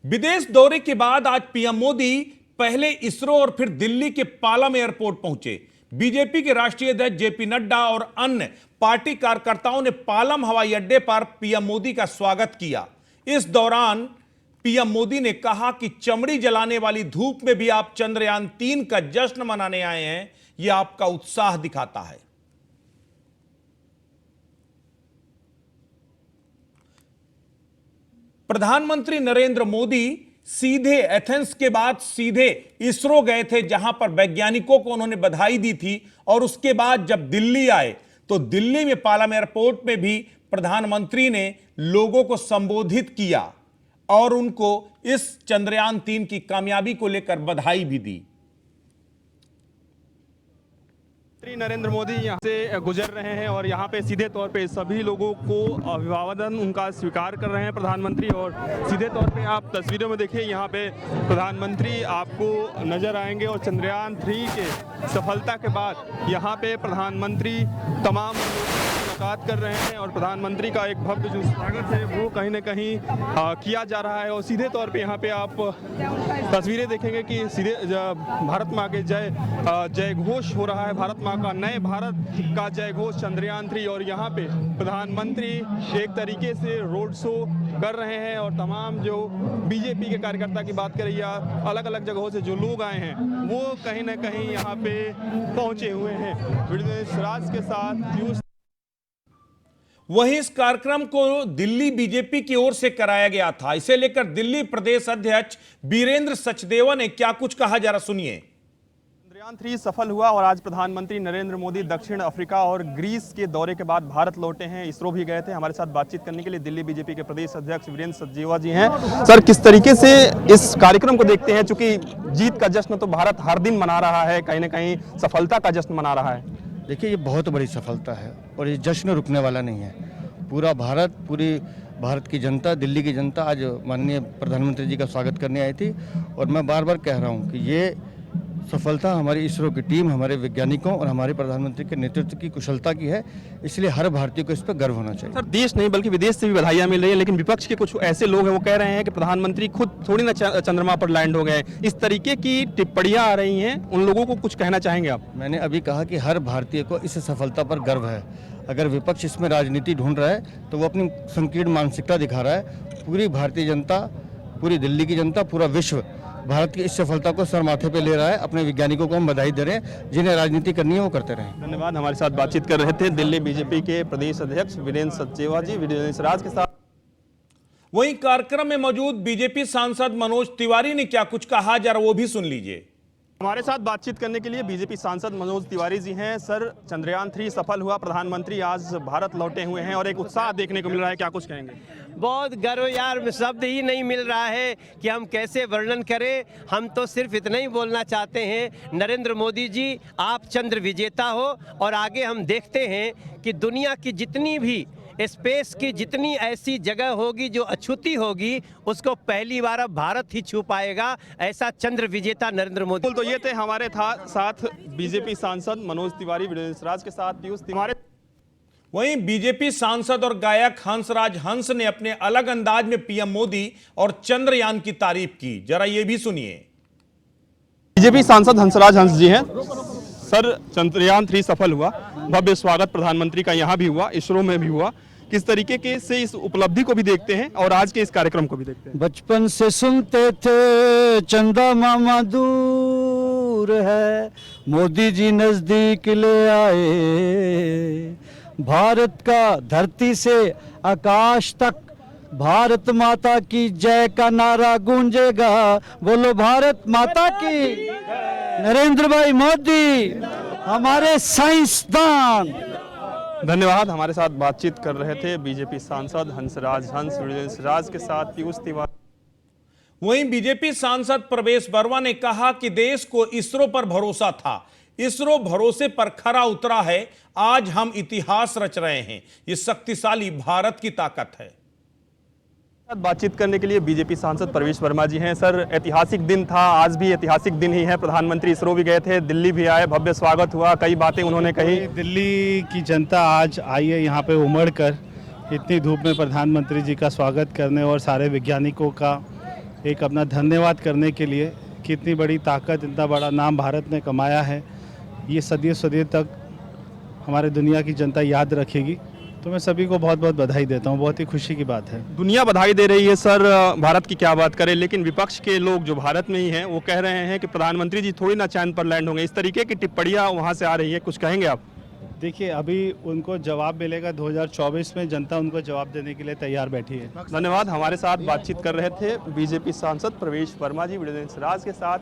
विदेश दौरे के बाद आज पीएम मोदी पहले इसरो और फिर दिल्ली के पालम एयरपोर्ट पहुंचे। बीजेपी के राष्ट्रीय अध्यक्ष जेपी नड्डा और अन्य पार्टी कार्यकर्ताओं ने पालम हवाई अड्डे पर पीएम मोदी का स्वागत किया। इस दौरान पीएम मोदी ने कहा कि चमड़ी जलाने वाली धूप में भी आप चंद्रयान-3 का जश्न मनाने आए हैं, यह आपका उत्साह दिखाता है। प्रधानमंत्री नरेंद्र मोदी सीधे एथेंस के बाद सीधे इसरो गए थे, जहां पर वैज्ञानिकों को उन्होंने बधाई दी थी। और उसके बाद जब दिल्ली आए तो दिल्ली में पालम एयरपोर्ट में भी प्रधानमंत्री ने लोगों को संबोधित किया और उनको इस चंद्रयान-3 की कामयाबी को लेकर बधाई भी दी। नरेंद्र मोदी यहाँ से गुजर रहे हैं और यहाँ पे सीधे तौर पे सभी लोगों को अभिवादन उनका स्वीकार कर रहे हैं प्रधानमंत्री। और सीधे तौर पे आप तस्वीरों में देखिए, यहाँ पे प्रधानमंत्री आपको नजर आएंगे और चंद्रयान-3 के सफलता के बाद यहाँ पे प्रधानमंत्री तमाम मुलाकात कर रहे हैं और प्रधानमंत्री का एक भव्य जो स्वागत है वो कहीं ना कहीं किया जा रहा है। और सीधे तौर पे यहाँ पे आप तस्वीरें देखेंगे कि सीधे भारत माँ के जय घोष हो रहा है, भारत माँ का नए भारत का जय घोष चंद्रयान-3। और यहाँ पे प्रधानमंत्री एक तरीके से रोड शो कर रहे हैं और तमाम जो बीजेपी के कार्यकर्ता की बात करें या अलग अलग जगहों से जो लोग आए हैं वो कहीं ना कहीं यहाँ पे पहुंचे हुए हैं। वीडियो राज के साथ वहीं इस कार्यक्रम को दिल्ली बीजेपी की ओर से कराया गया था। इसे लेकर दिल्ली प्रदेश अध्यक्ष वीरेंद्र सचदेवा ने क्या कुछ कहा, जरा सुनिए। चंद्रयान-3 सफल हुआ और आज प्रधानमंत्री नरेंद्र मोदी दक्षिण अफ्रीका और ग्रीस के दौरे के बाद भारत लौटे हैं। इसरो भी गए थे। हमारे साथ बातचीत करने के लिए दिल्ली बीजेपी के प्रदेश अध्यक्ष वीरेंद्र सचदेवा जी हैं। सर, किस तरीके से इस कार्यक्रम को देखते हैं, चूंकि जीत का जश्न तो भारत हर दिन मना रहा है, कहीं ना कहीं सफलता का जश्न मना रहा है। देखिए, ये बहुत बड़ी सफलता है और ये जश्न रुकने वाला नहीं है। पूरा भारत, पूरी भारत की जनता, दिल्ली की जनता आज माननीय प्रधानमंत्री जी का स्वागत करने आई थी। और मैं बार बार कह रहा हूँ कि ये सफलता हमारी इसरो की टीम, हमारे वैज्ञानिकों और हमारे प्रधानमंत्री के नेतृत्व की कुशलता की है। इसलिए हर भारतीय को इस पर गर्व होना चाहिए। सर, देश नहीं बल्कि विदेश से भी बधाइयाँ मिल रही है, लेकिन विपक्ष के कुछ ऐसे लोग हैं वो कह रहे हैं कि प्रधानमंत्री खुद थोड़ी ना चंद्रमा पर लैंड हो गए। इस तरीके की टिप्पणियां आ रही हैं, उन लोगों को कुछ कहना चाहेंगे आप? मैंने अभी कहा कि हर भारतीय को इस सफलता पर गर्व है। अगर विपक्ष इसमें राजनीति ढूंढ रहा है तो वो अपनी संकीर्ण मानसिकता दिखा रहा है। पूरी भारतीय जनता, पूरी दिल्ली की जनता, पूरा विश्व भारत की इस सफलता को सर माथे पे ले रहा है। अपने वैज्ञानिकों को हम बधाई दे रहे हैं। जिन्हें राजनीति करनी है वो करते रहें। धन्यवाद। हमारे साथ बातचीत कर रहे थे दिल्ली बीजेपी के प्रदेश अध्यक्ष वीरेंद्र सचदेवा जी, वीडियो राज के साथ। वहीं कार्यक्रम में मौजूद बीजेपी सांसद मनोज तिवारी ने क्या कुछ कहा, जरा वो भी सुन लीजिए। हमारे साथ बातचीत करने के लिए बीजेपी सांसद मनोज तिवारी जी हैं। सर, चंद्रयान-3 सफल हुआ, प्रधानमंत्री आज भारत लौटे हुए हैं और एक उत्साह देखने को मिल रहा है, क्या कुछ कहेंगे? बहुत गर्व यार, शब्द ही नहीं मिल रहा है कि हम कैसे वर्णन करें। हम तो सिर्फ इतना ही बोलना चाहते हैं, नरेंद्र मोदी जी आप चंद्र विजेता हो। और आगे हम देखते हैं कि दुनिया की जितनी भी स्पेस की जितनी ऐसी जगह होगी जो अछूती होगी, उसको पहली बार अब भारत ही छू पाएगा। ऐसा चंद्र विजेता नरेंद्र मोदी। तो ये थे हमारे साथ बीजेपी सांसद मनोज तिवारी, वीडियो राज के साथ पीयूष तिवारी। वहीं बीजेपी सांसद और गायक हंसराज हंस ने अपने अलग अंदाज में पीएम मोदी और चंद्रयान की तारीफ की, जरा ये भी सुनिए। बीजेपी सांसद हंसराज हंस जी हैं। सर, चंद्रयान-3 सफल हुआ, भव्य स्वागत प्रधानमंत्री का यहाँ भी हुआ, इसरो में भी हुआ। किस तरीके के से इस उपलब्धि को भी देखते हैं और आज के इस कार्यक्रम को भी देखते हैं? बचपन से सुनते थे चंदा मामा दूर है, मोदी जी नजदीक ले आए। भारत का धरती से आकाश तक भारत माता की जय का नारा गूंजेगा। बोलो भारत माता की। नरेंद्र भाई मोदी हमारे साइंसदान। धन्यवाद। हमारे साथ बातचीत कर रहे थे बीजेपी सांसद हंसराज हंस, राज के साथ पीयूष तिवारी। वहीं बीजेपी सांसद प्रवेश वर्मा ने कहा कि देश को इसरो पर भरोसा था, इसरो भरोसे पर खरा उतरा है। आज हम इतिहास रच रहे हैं, ये शक्तिशाली भारत की ताकत है। बातचीत करने के लिए बीजेपी सांसद प्रवेश वर्मा जी हैं। सर, ऐतिहासिक दिन था, आज भी ऐतिहासिक दिन ही है। प्रधानमंत्री इसरो भी गए थे, दिल्ली भी आए, भव्य स्वागत हुआ, कई बातें उन्होंने कही। दिल्ली की जनता आज आई है यहाँ पे उमड़ कर, इतनी धूप में प्रधानमंत्री जी का स्वागत करने और सारे वैज्ञानिकों का एक अपना धन्यवाद करने के लिए कि इतनी बड़ी ताकत, इतना बड़ा नाम भारत ने कमाया है, ये सदियों सदियों तक हमारे दुनिया की जनता याद रखेगी। तो मैं सभी को बहुत बहुत बधाई देता हूँ, बहुत ही खुशी की बात है। दुनिया बधाई दे रही है सर, भारत की क्या बात करें, लेकिन विपक्ष के लोग जो भारत में ही हैं वो कह रहे हैं कि प्रधानमंत्री जी थोड़ी ना चांद पर लैंड होंगे। इस तरीके की टिप्पणियां वहां से आ रही है, कुछ कहेंगे आप? देखिए, अभी उनको जवाब मिलेगा 2024 में, जनता उनको जवाब देने के लिए तैयार बैठी है। धन्यवाद। हमारे साथ बातचीत कर रहे थे बीजेपी सांसद प्रवेश वर्मा जी, वीडियो जर्नलिस्ट राज के साथ।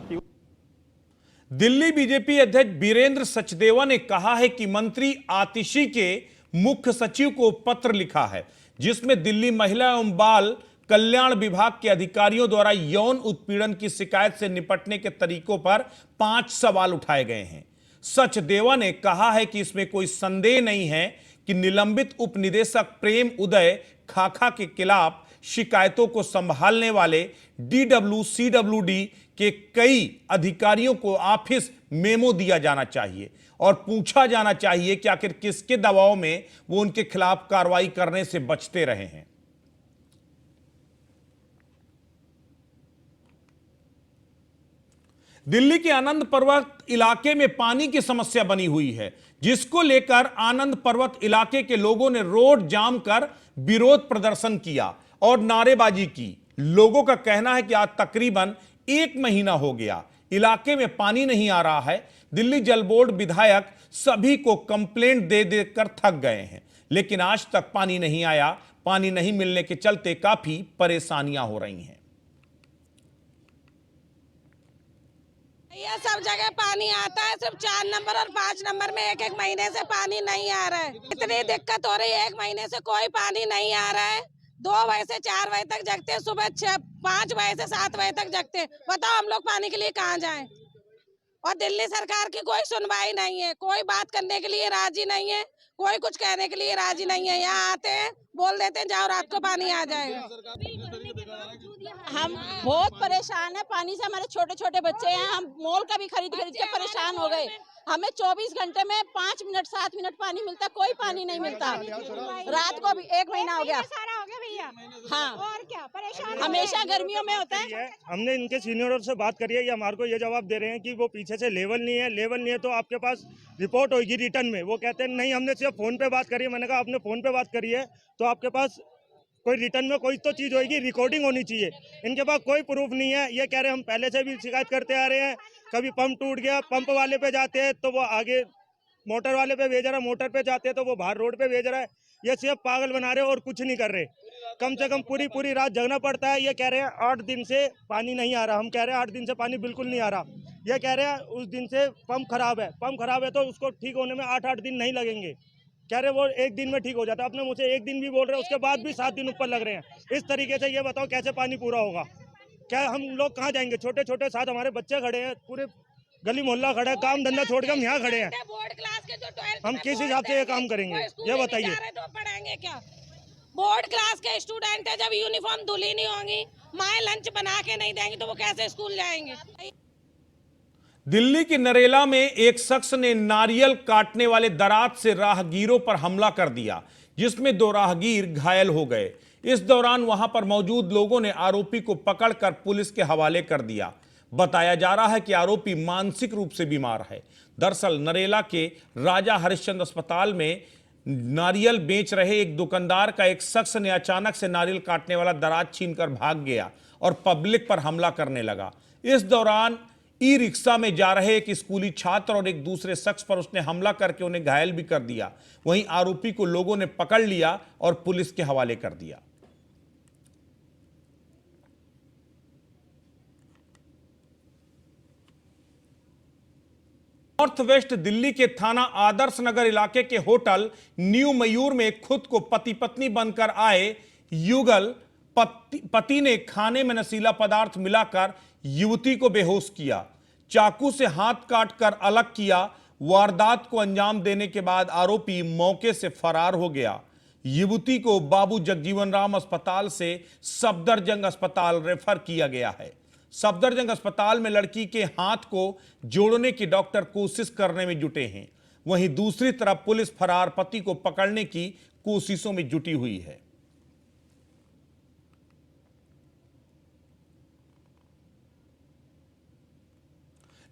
दिल्ली बीजेपी अध्यक्ष बीरेंद्र सचदेवा ने कहा है कि मंत्री आतिशी के मुख्य सचिव को पत्र लिखा है, जिसमें दिल्ली महिला एवं बाल कल्याण विभाग के अधिकारियों द्वारा यौन उत्पीड़न की शिकायत से निपटने के तरीकों पर 5 सवाल उठाए गए हैं। सचदेवा ने कहा है कि इसमें कोई संदेह नहीं है कि निलंबित उप निदेशक प्रेम उदय खाखा के खिलाफ शिकायतों को संभालने वाले DWCWD के कई अधिकारियों को ऑफिस मेमो दिया जाना चाहिए और पूछा जाना चाहिए कि आखिर किसके दबाव में वो उनके खिलाफ कार्रवाई करने से बचते रहे हैं। दिल्ली के आनंद पर्वत इलाके में पानी की समस्या बनी हुई है, जिसको लेकर आनंद पर्वत इलाके के लोगों ने रोड जाम कर विरोध प्रदर्शन किया और नारेबाजी की। लोगों का कहना है कि आज तकरीबन 1 महीना हो गया, इलाके में पानी नहीं आ रहा है। दिल्ली जल बोर्ड विधायक सभी को कंप्लेंट दे देकर थक गए हैं, लेकिन आज तक पानी नहीं आया। पानी नहीं मिलने के चलते काफी परेशानियां हो रही हैं। ये सब जगह पानी आता है, सिर्फ 4 नंबर और 5 नंबर में 1-1 महीने से पानी नहीं आ रहा है। इतनी दिक्कत हो रही है, 1 महीने से कोई पानी नहीं आ रहा है। 2 बजे से 4 बजे तक जगते हैं, सुबह 5 बजे से 7 बजे तक जगते हैं। बताओ हम लोग पानी के लिए कहाँ जाएं? और दिल्ली सरकार की कोई सुनवाई नहीं है, कोई बात करने के लिए राजी नहीं है, कोई कुछ कहने के लिए राजी नहीं है। यहाँ आते हैं, बोल देते हैं जाओ रात को पानी आ जाएगा। हम बहुत परेशान है पानी से, हमारे छोटे छोटे बच्चे हैं, हम मोल का भी खरीद के परेशान हो गए। हमें 24 घंटे में 5 मिनट 7 मिनट पानी मिलता, कोई पानी नहीं मिलता। रात को भी 1 महीना हो गया सारा हो गया भैया। हाँ, और क्या परेशान हमेशा गर्मियों में होता है। हमने इनके सीनियरों से बात करी है, ये हमारे को ये जवाब दे रहे हैं कि वो पीछे से लेवल नहीं है तो आपके पास रिपोर्ट होगी रिटर्न में। वो कहते हैं नहीं, हमने सिर्फ फोन पे बात करी है। मैंने कहा आपने फोन पे बात करी है तो आपके पास कोई रिटर्न में कोई तो चीज़ होगी, रिकॉर्डिंग होनी चाहिए। इनके पास कोई प्रूफ नहीं है। ये कह रहे हैं हम पहले से भी शिकायत करते आ रहे हैं, कभी पंप टूट गया, पंप वाले पे जाते हैं तो वो आगे मोटर वाले पे भेज रहा है, मोटर पे जाते हैं तो वो बाहर रोड पे भेज रहा है। ये सिर्फ पागल बना रहे हो और कुछ नहीं कर रहे। कम से कम पूरी रात जगना पड़ता है। ये कह रहे हैं 8 दिन से पानी नहीं आ रहा। हम कह रहे हैं 8 दिन से पानी बिल्कुल नहीं आ रहा। ये कह रहे हैं उस दिन से पंप खराब है तो उसको ठीक होने में 8 दिन नहीं लगेंगे। कह रहे वो 1 दिन में ठीक हो जाता है। आपने मुझे 1 दिन भी बोल रहे हैं, उसके बाद भी 7 दिन ऊपर लग रहे हैं। इस तरीके से ये बताओ कैसे पानी पूरा होगा? क्या हम लोग कहाँ जाएंगे? छोटे छोटे साथ हमारे बच्चे खड़े हैं, पूरे गली मोहल्ला खड़ा है, काम धंधा छोड़ के हम यहाँ खड़े हैं। हम किस हिसाब से ये काम करेंगे ये बताइए? पढ़ेंगे क्या? बोर्ड क्लास के स्टूडेंट है, जब यूनिफॉर्म धुली नहीं होंगी, माए लंच बना के नहीं देंगी तो वो कैसे स्कूल जाएंगे? दिल्ली के नरेला में एक शख्स ने नारियल काटने वाले दरात से राहगीरों पर हमला कर दिया, जिसमें 2 राहगीर घायल हो गए। इस दौरान वहां पर मौजूद लोगों ने आरोपी को पकड़कर पुलिस के हवाले कर दिया। बताया जा रहा है कि आरोपी मानसिक रूप से बीमार है। दरअसल नरेला के राजा हरिश्चंद्र अस्पताल में नारियल बेच रहे एक दुकानदार का एक शख्स ने अचानक से नारियल काटने वाला दराज छीनकर भाग गया और पब्लिक पर हमला करने लगा। इस दौरान ई रिक्शा में जा रहे एक स्कूली छात्र और एक दूसरे शख्स पर उसने हमला करके उन्हें घायल भी कर दिया। वहीं आरोपी को लोगों ने पकड़ लिया और पुलिस के हवाले कर दिया। नॉर्थ वेस्ट दिल्ली के थाना आदर्श नगर इलाके के होटल न्यू मयूर में खुद को पति पत्नी बनकर आए युगल पति ने खाने में नशीला पदार्थ मिलाकर युवती को बेहोश किया, चाकू से हाथ काटकर अलग किया। वारदात को अंजाम देने के बाद आरोपी मौके से फरार हो गया। युवती को बाबू जगजीवन राम अस्पताल से सफदरजंग अस्पताल रेफर किया गया है। सफदरजंग अस्पताल में लड़की के हाथ को जोड़ने की डॉक्टर कोशिश करने में जुटे हैं। वहीं दूसरी तरफ पुलिस फरार पति को पकड़ने की कोशिशों में जुटी हुई है।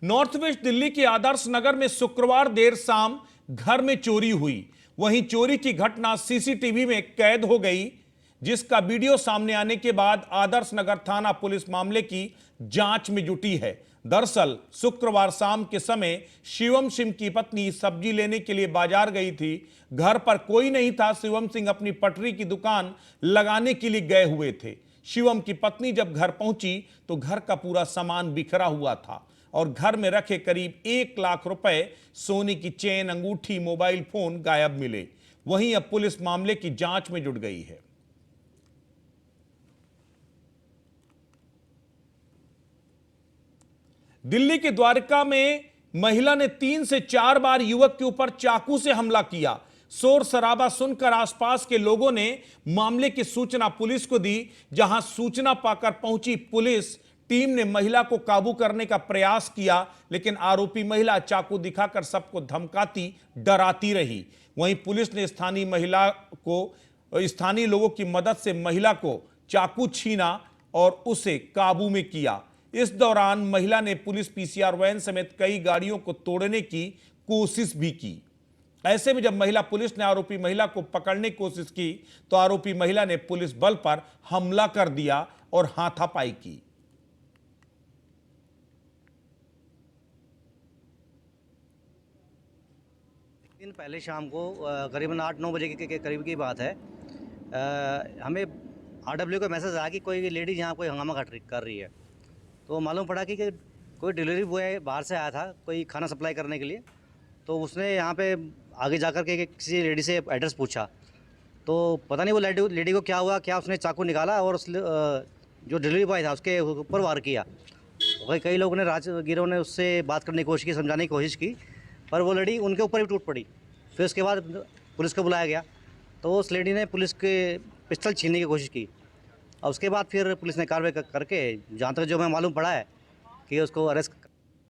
नॉर्थ वेस्ट दिल्ली के आदर्श नगर में शुक्रवार देर शाम घर में चोरी हुई। वहीं चोरी की घटना सीसीटीवी में कैद हो गई, जिसका वीडियो सामने आने के बाद आदर्श नगर थाना पुलिस मामले की जांच में जुटी है। दरअसल शुक्रवार शाम के समय शिवम सिंह की पत्नी सब्जी लेने के लिए बाजार गई थी। घर पर कोई नहीं था। शिवम सिंह अपनी पटरी की दुकान लगाने के लिए गए हुए थे। शिवम की पत्नी जब घर पहुंची तो घर का पूरा सामान बिखरा हुआ था और घर में रखे करीब 1 लाख रुपए सोने की चेन, अंगूठी, मोबाइल फोन गायब मिले। वहीं अब पुलिस मामले की जांच में जुट गई है। दिल्ली के द्वारका में महिला ने 3 से 4 बार युवक के ऊपर चाकू से हमला किया। शोर शराबा सुनकर आसपास के लोगों ने मामले की सूचना पुलिस को दी। जहां सूचना पाकर पहुंची पुलिस टीम ने महिला को काबू करने का प्रयास किया, लेकिन आरोपी महिला चाकू दिखाकर सबको धमकाती, डराती रही। वहीं पुलिस ने स्थानीय लोगों की मदद से महिला को चाकू छीना और उसे काबू में किया। इस दौरान महिला ने पुलिस पीसीआर वैन समेत कई गाड़ियों को तोड़ने की कोशिश भी की। ऐसे में जब महिला पुलिस ने आरोपी महिला को पकड़ने की कोशिश की तो आरोपी महिला ने पुलिस बल पर हमला कर दिया और हाथापाई की। दिन पहले शाम को करीबन 8-9 बजे के करीब की बात है। हमें आरडब्ल्यू का मैसेज आया कि कोई लेडी यहाँ कोई हंगामा कर रही है। तो मालूम पड़ा कि कोई डिलीवरी बॉय बाहर से आया था कोई खाना सप्लाई करने के लिए। तो उसने यहाँ पे आगे जाकर के किसी लेडी से एड्रेस पूछा। तो पता नहीं वो लेडी को क्या हुआ, क्या उसने चाकू निकाला और जो डिलीवरी बॉय था उसके ऊपर वार किया। कई लोगों ने राजगीरों ने उससे बात करने की कोशिश की, समझाने की कोशिश की, पर वो लड़ी उनके ऊपर ही टूट पड़ी। फिर उसके बाद पुलिस को बुलाया गया तो उस लेडी ने पुलिस के पिस्टल छीनने की कोशिश की और उसके बाद फिर पुलिस ने कार्रवाई करके जहाँ तक जो हमें मालूम पड़ा है कि उसको अरेस्ट